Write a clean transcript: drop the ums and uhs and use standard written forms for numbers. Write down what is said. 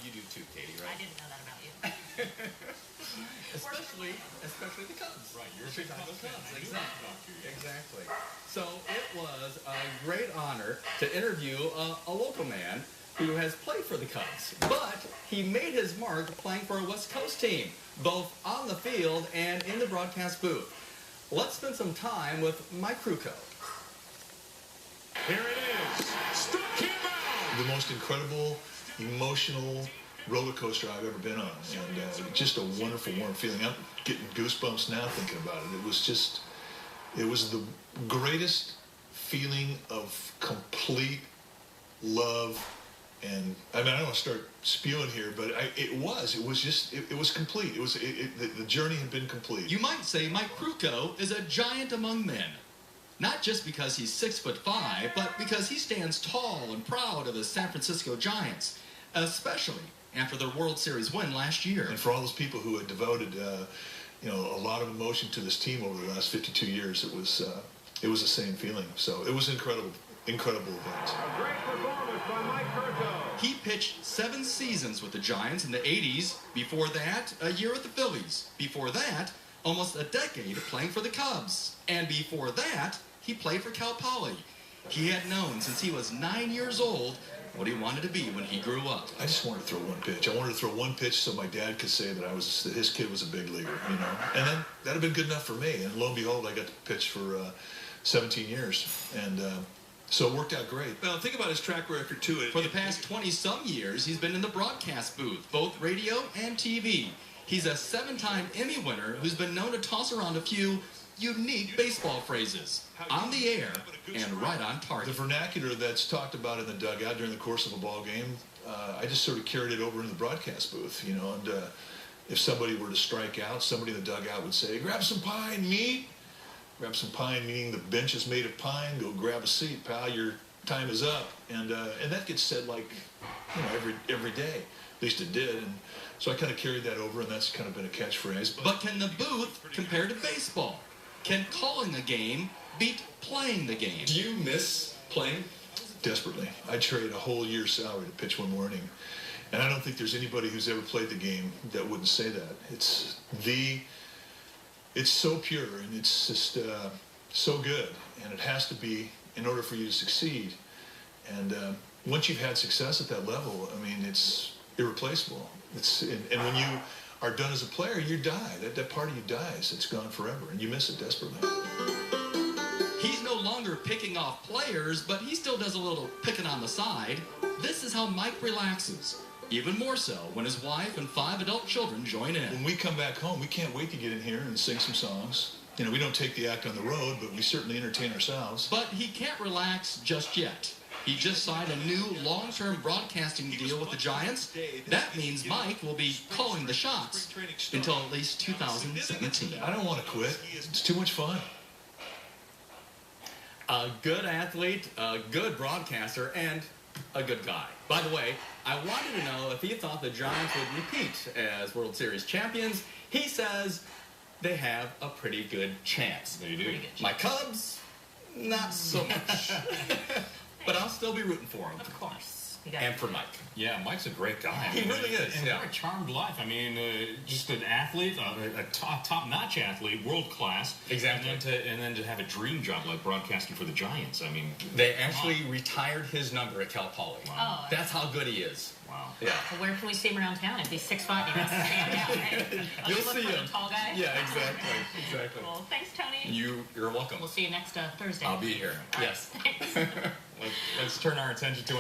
you do too, Katie, right? I didn't know that about you. especially the Cubs. Right, you're a Chicago Cubs fan. Cubs. I knew that about you, yeah. Exactly. So it was a great honor to interview a local man who has played for the Cubs, but he made his mark playing for a West Coast team, both on the field and in the broadcast booth. Let's spend some time with Mike Krukow. Here it is. Stuck him out. The most incredible, emotional roller coaster I've ever been on, and just a wonderful, warm feeling. I'm getting goosebumps now thinking about it. It was the greatest feeling of complete love. And I mean, I don't want to start spewing here, but it was complete. The journey had been complete. You might say Mike Krukow is a giant among men. Not just because he's 6'5", but because he stands tall and proud of the San Francisco Giants, especially after their World Series win last year. And for all those people who had devoted, a lot of emotion to this team over the last 52 years, it was the same feeling. So it was incredible event. A great performance by Mike Krukow. He pitched 7 seasons with the Giants in the 80s. Before that, a year with the Phillies. Before that, almost a decade playing for the Cubs. And before that, he played for Cal Poly. He had known since he was 9 years old what he wanted to be when he grew up. I just wanted to throw one pitch. I wanted to throw one pitch so my dad could say that his kid was a big leaguer, And then that'd have been good enough for me. And lo and behold, I got to pitch for 17 years. And so it worked out great. Well, think about his track record, too. For the past 20-some years, he's been in the broadcast booth, both radio and TV. He's a 7-time Emmy winner who's been known to toss around a few unique baseball phrases on the air and right on target. The vernacular that's talked about in the dugout during the course of a ball game, I just sort of carried it over in the broadcast booth, And if somebody were to strike out, somebody in the dugout would say, "Grab some pine, meat." Grab some pine, meaning the bench is made of pine. Go grab a seat, pal. Your time is up. And that gets said every day. At least it did. And so I kind of carried that over, and that's kind of been a catchphrase. But can the booth compare to baseball? Can calling a game beat playing the game? Do you miss playing? Desperately. I'd trade a whole year's salary to pitch one more inning. And I don't think there's anybody who's ever played the game that wouldn't say that. It's so pure, and it's just so good, and it has to be in order for you to succeed. And once you've had success at that level, I mean, it's irreplaceable. And when you are done as a player, you die. That part of you dies. It's gone forever, and you miss it desperately. He's no longer picking off players, but he still does a little picking on the side. This is how Mike relaxes. Even more so when his wife and 5 adult children join in. When we come back home, we can't wait to get in here and sing some songs. We don't take the act on the road, but we certainly entertain ourselves. But he can't relax just yet. He just signed a new long-term broadcasting deal with the Giants. That means Mike will be calling the shots until at least 2017. I don't want to quit. It's too much fun. A good athlete, a good broadcaster, and a good guy. By the way, I wanted to know if he thought the Giants would repeat as World Series champions. He says they have a pretty good chance. They do. My Cubs, not so much. But I'll still be rooting for him. Of course. And for Mike. Yeah, Mike's a great guy. He really is. And what a charmed life. I mean, just an athlete, a top-notch athlete, world class. Exactly. And then to have a dream job like broadcasting for the Giants. I mean, they actually retired his number at Cal Poly. Wow. Oh, that's how good he is. Wow. Yeah. Well, where can we see him around town? If he's 6'5", he must stand out, right? You'll see him. The tall guy. Yeah, exactly. Well, thanks, Tony. You're welcome. We'll see you next Thursday. I'll be here. All right. Yes. Thanks. Let's turn our attention to